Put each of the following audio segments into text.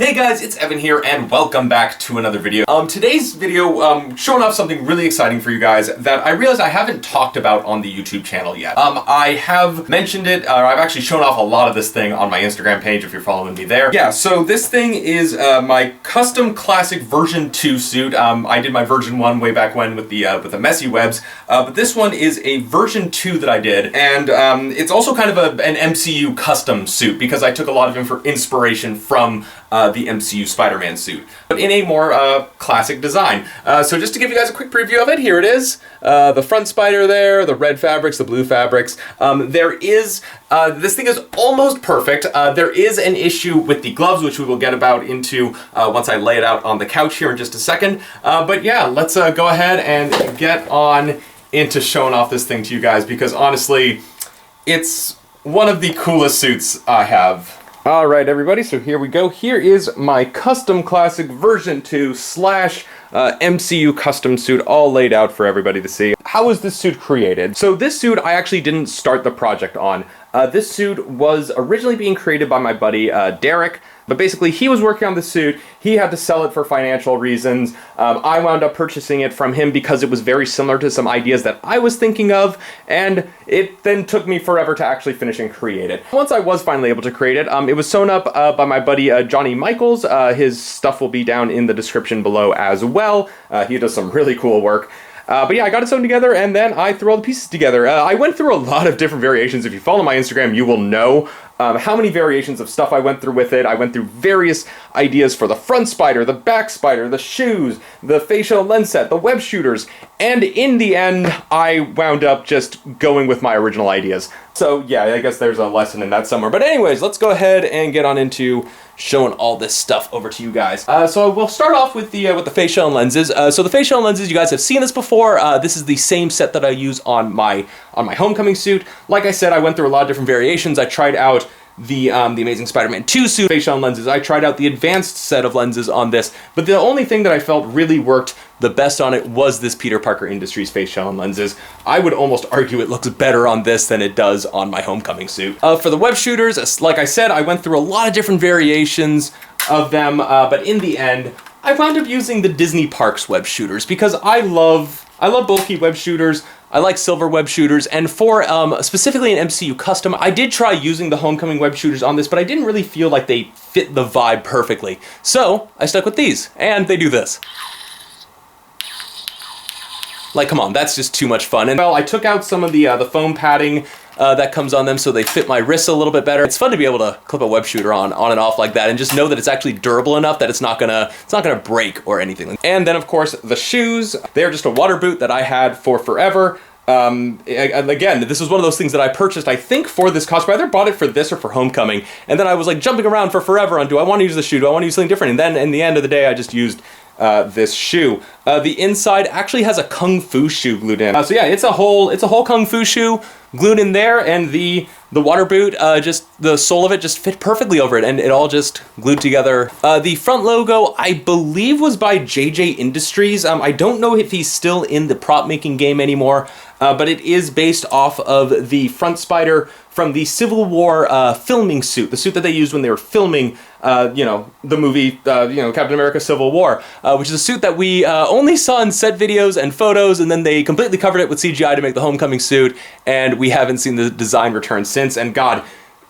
Hey guys, it's Evan here and welcome back to another video. Today's video showing off something really exciting for you guys that I realized I haven't talked about on the YouTube channel yet. I have mentioned it, or I've actually shown off a lot of this thing on my Instagram page if you're following me there. Yeah, so this thing is my custom classic version 2 suit. I did my version 1 way back when with the messy webs, but this one is a version 2 that I did, and it's also kind of an MCU custom suit because I took a lot of inspiration from the MCU Spider-Man suit, but in a more classic design. So just to give you guys a quick preview of it, here it is. The front spider there, the red fabrics, the blue fabrics. This thing is almost perfect. There is an issue with the gloves, which we will get into once I lay it out on the couch here in just a second. But yeah, let's go ahead and get on into showing off this thing to you guys, because honestly, it's one of the coolest suits I have. Alright everybody, so here we go. Here is my custom classic version 2 slash MCU custom suit all laid out for everybody to see. How was this suit created? So this suit I actually didn't start the project on. This suit was originally being created by my buddy Derek, but basically he was working on the suit. He had to sell it for financial reasons. I wound up purchasing it from him because it was very similar to some ideas that I was thinking of, and it then took me forever to actually finish and create it. Once I was finally able to create it, it was sewn up by my buddy Johnny Michaels. His stuff will be down in the description below as well. He does some really cool work. But yeah, I got it sewn together, and then I threw all the pieces together. I went through a lot of different variations. If you follow my Instagram, you will know how many variations of stuff I went through with it. I went through various ideas for the front spider, the back spider, the shoes, the Faceshell lens set, the web shooters, and in the end, I wound up just going with my original ideas. So yeah, I guess there's a lesson in that somewhere. But anyways, let's go ahead and get on into showing all this stuff over to you guys. So we'll start off with the Faceshell lenses. So the Faceshell lenses, you guys have seen this before. This is the same set that I use on my Homecoming suit. Like I said, I went through a lot of different variations. I tried out the Amazing Spider-Man 2 suit Faceshell lenses. I tried out the advanced set of lenses on this, but the only thing that I felt really worked the best on it was this PeterParkerIndustries Faceshell lenses. I would almost argue it looks better on this than it does on my Homecoming suit. For the web shooters, like I said, I went through a lot of different variations of them, but in the end, I wound up using the Disney Parks web shooters because I love bulky web shooters. I like silver web shooters, and for specifically an MCU custom, I did try using the Homecoming web shooters on this, but I didn't really feel like they fit the vibe perfectly. So I stuck with these, and they do this. Like, come on, that's just too much fun. And well, I took out some of the foam padding that comes on them so they fit my wrists a little bit better. It's fun to be able to clip a web shooter on and off like that and just know that it's actually durable enough that it's not gonna break or anything. And then of course the shoes, they're just a water boot that I had for forever. Again, this was one of those things that I purchased, I think, for this costume. I either bought it for this or for Homecoming, and then I was like jumping around for forever on, do I want to use the shoe? Do I want to use something different? And then in the end of the day, I just used this shoe. The inside actually has a Kung Fu shoe glued in. So yeah, it's a whole Kung Fu shoe glued in there, and the water boot, just the sole of it just fit perfectly over it, and it all just glued together. The front logo, I believe, was by JJ Industries. I don't know if he's still in the prop making game anymore, but it is based off of the front spider from the Civil War filming suit, the suit that they used when they were filming, the movie, Captain America: Civil War, which is a suit that we only saw in set videos and photos, and then they completely covered it with CGI to make the Homecoming suit, and we haven't seen the design return since. And God,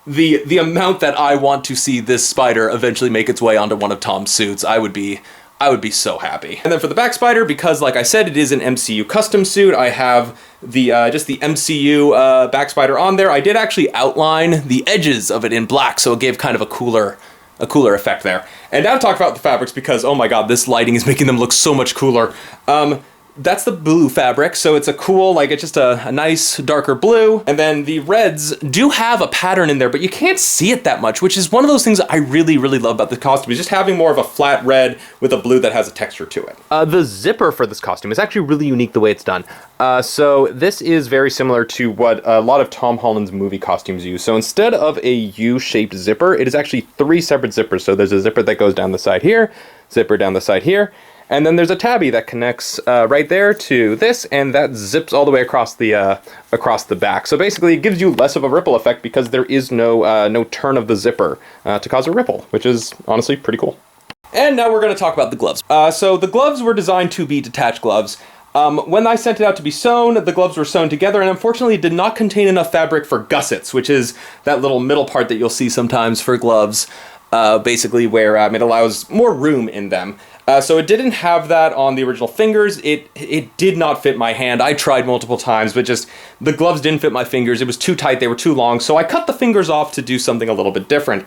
the amount that I want to see this spider eventually make its way onto one of Tom's suits, I would be so happy. And then for the back spider, because like I said, it is an MCU custom suit, I have the just the MCU back spider on there. I did actually outline the edges of it in black, so it gave kind of a cooler effect there. And now to talk about the fabrics, because oh my god, this lighting is making them look so much cooler. That's the blue fabric, so it's a cool, like, it's just a nice darker blue. And then the reds do have a pattern in there, but you can't see it that much, which is one of those things I really, really love about the costume, is just having more of a flat red with a blue that has a texture to it. The zipper for this costume is actually really unique the way it's done. So this is very similar to what a lot of Tom Holland's movie costumes use. So instead of a U-shaped zipper, it is actually 3 separate zippers. So there's a zipper that goes down the side here, zipper down the side here, and then there's a tabby that connects right there to this, and that zips all the way across the back. So basically, it gives you less of a ripple effect because there is no turn of the zipper to cause a ripple, which is honestly pretty cool. And now we're going to talk about the gloves. So the gloves were designed to be detached gloves. When I sent it out to be sewn, the gloves were sewn together, and unfortunately it did not contain enough fabric for gussets, which is that little middle part that you'll see sometimes for gloves, basically where it allows more room in them. So it didn't have that on the original fingers. It did not fit my hand. I tried multiple times, but just the gloves didn't fit my fingers. It was too tight, they were too long, so I cut the fingers off to do something a little bit different.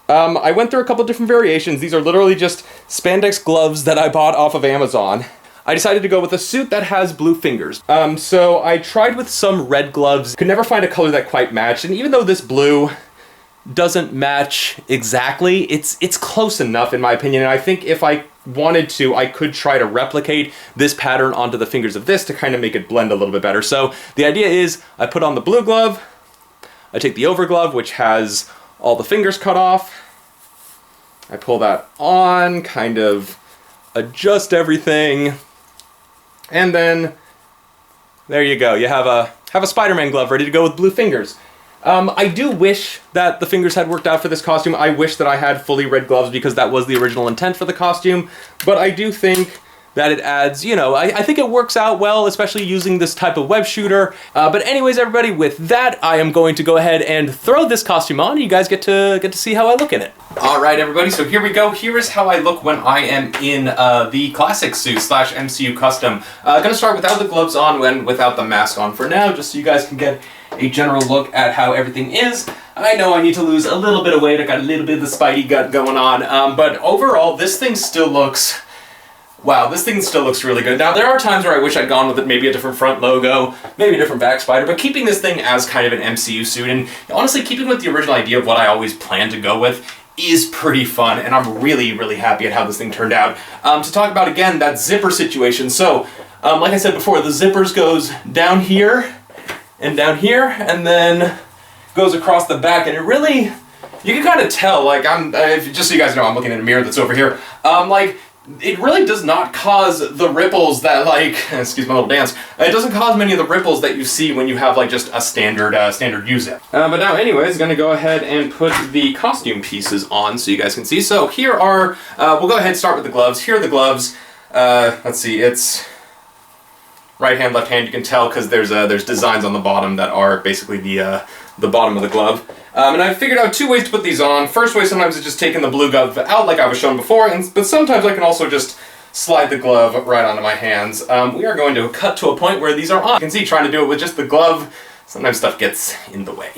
I went through a couple different variations. These are literally just spandex gloves that I bought off of Amazon. I decided to go with a suit that has blue fingers. So I tried with some red gloves, could never find a color that quite matched, and even though this blue doesn't match exactly, it's close enough in my opinion, and I think if I wanted to, I could try to replicate this pattern onto the fingers of this to kind of make it blend a little bit better. So the idea is I put on the blue glove, I take the over glove, which has all the fingers cut off, I pull that on, kind of adjust everything, and then there you go. You have a Spider-Man glove ready to go with blue fingers. I do wish that the fingers had worked out for this costume. I wish that I had fully red gloves because that was the original intent for the costume, but I do think that it adds, you know, I think it works out well, especially using this type of web shooter. But anyways, everybody, with that, I am going to go ahead and throw this costume on. You guys get to see how I look in it. All right, everybody, so here we go. Here is how I look when I am in the classic suit / MCU custom. Gonna start without the gloves on and without the mask on for now, just so you guys can get a general look at how everything is. I know I need to lose a little bit of weight. I got a little bit of the Spidey gut going on, but overall, this thing still looks... Wow, this thing still looks really good. Now, there are times where I wish I'd gone with it, maybe a different front logo, maybe a different back spider, but keeping this thing as kind of an MCU suit, and honestly, keeping with the original idea of what I always planned to go with, is pretty fun, and I'm really, really happy at how this thing turned out. To talk about, again, that zipper situation. So, like I said before, the zippers goes down here, and then goes across the back, and it really, you can kind of tell, like, just so you guys know, I'm looking at a mirror that's over here, like, it really does not cause the ripples that, like, excuse my little dance, it doesn't cause many of the ripples that you see when you have, like, just a standard U-zip. But now, anyways, gonna go ahead and put the costume pieces on so you guys can see. So here are, we'll go ahead and start with the gloves. Here are the gloves. Let's see, it's right hand, left hand, you can tell because there's designs on the bottom that are basically the bottom of the glove. And I figured out two ways to put these on. First way sometimes is just taking the blue glove out like I was shown before, but sometimes I can also just slide the glove right onto my hands. We are going to cut to a point where these are on. You can see trying to do it with just the glove, sometimes stuff gets in the way.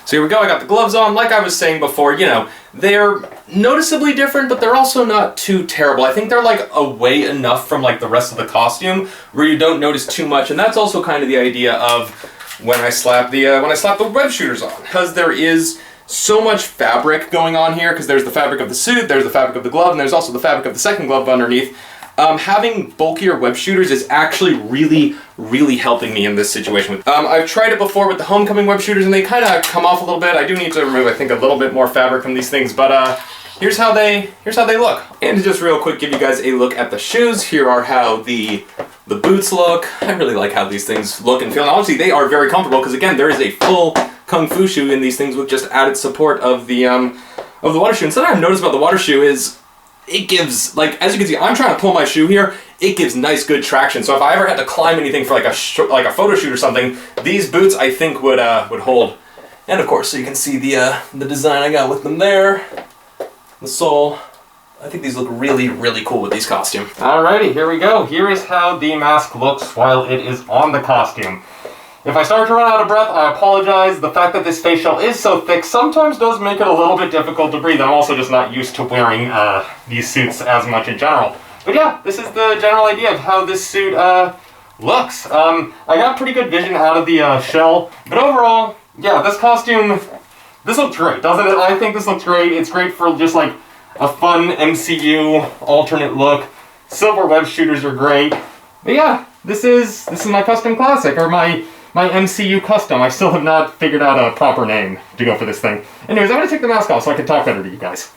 So here we go, I got the gloves on. Like I was saying before, you know, they're noticeably different, but they're also not too terrible. I think they're like away enough from like the rest of the costume where you don't notice too much, and that's also kind of the idea of when I slap the web shooters on, because there is so much fabric going on here, because there's the fabric of the suit, there's the fabric of the glove, and there's also the fabric of the second glove underneath. Having bulkier web shooters is actually really, really helping me in this situation. I've tried it before with the homecoming web shooters, and they kind of come off a little bit. I do need to remove, I think, a little bit more fabric from these things, but here's how they look. And to just real quick give you guys a look at the shoes, here are how the boots look. I really like how these things look and feel. And obviously they are very comfortable because again, there is a full Kung Fu shoe in these things with just added support of the water shoe. And something I've noticed about the water shoe is it gives, like, as you can see, I'm trying to pull my shoe here, it gives nice good traction. So if I ever had to climb anything for like a photo shoot or something, these boots I think would hold. And of course, so you can see the design I got with them there, the sole. I think these look really, really cool with these costumes. Alrighty, here we go. Here is how the mask looks while it is on the costume. If I start to run out of breath, I apologize. The fact that this face shell is so thick sometimes does make it a little bit difficult to breathe. I'm also just not used to wearing these suits as much in general. But yeah, this is the general idea of how this suit looks. I got pretty good vision out of the shell, but overall, yeah, this costume, this looks great, doesn't it? I think this looks great. It's great for just like a fun MCU alternate look. Silver web shooters are great. But yeah, this is my custom classic, or my MCU custom. I still have not figured out a proper name to go for this thing. Anyways, I'm gonna take the mask off so I can talk better to you guys.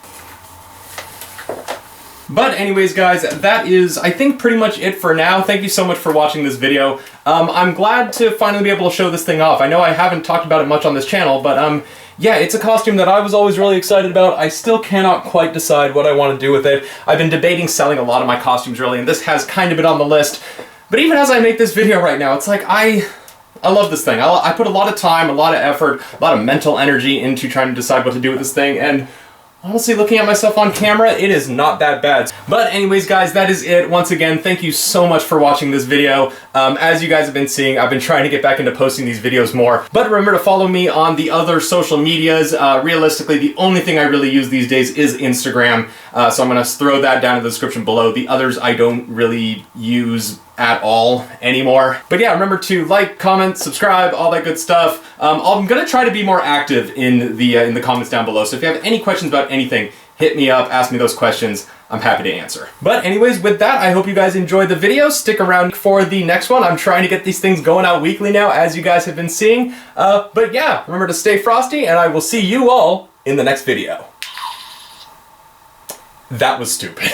But anyways, guys, that is, I think, pretty much it for now. Thank you so much for watching this video. I'm glad to finally be able to show this thing off. I know I haven't talked about it much on this channel, but yeah, it's a costume that I was always really excited about. I still cannot quite decide what I want to do with it. I've been debating selling a lot of my costumes really, and this has kind of been on the list. But even as I make this video right now, it's like I love this thing. I put a lot of time, a lot of effort, a lot of mental energy into trying to decide what to do with this thing, and honestly, looking at myself on camera, it is not that bad. But anyways, guys, that is it. Once again, thank you so much for watching this video. As you guys have been seeing, I've been trying to get back into posting these videos more. But remember to follow me on the other social medias. Realistically, the only thing I really use these days is Instagram. So I'm going to throw that down in the description below. The others I don't really use at all anymore. But yeah, remember to like, comment, subscribe, all that good stuff. I'm gonna try to be more active in the comments down below. So if you have any questions about anything, hit me up, ask me those questions. I'm happy to answer. But anyways, with that, I hope you guys enjoyed the video. Stick around for the next one. I'm trying to get these things going out weekly now, as you guys have been seeing. But yeah, remember to stay frosty, and I will see you all in the next video. That was stupid.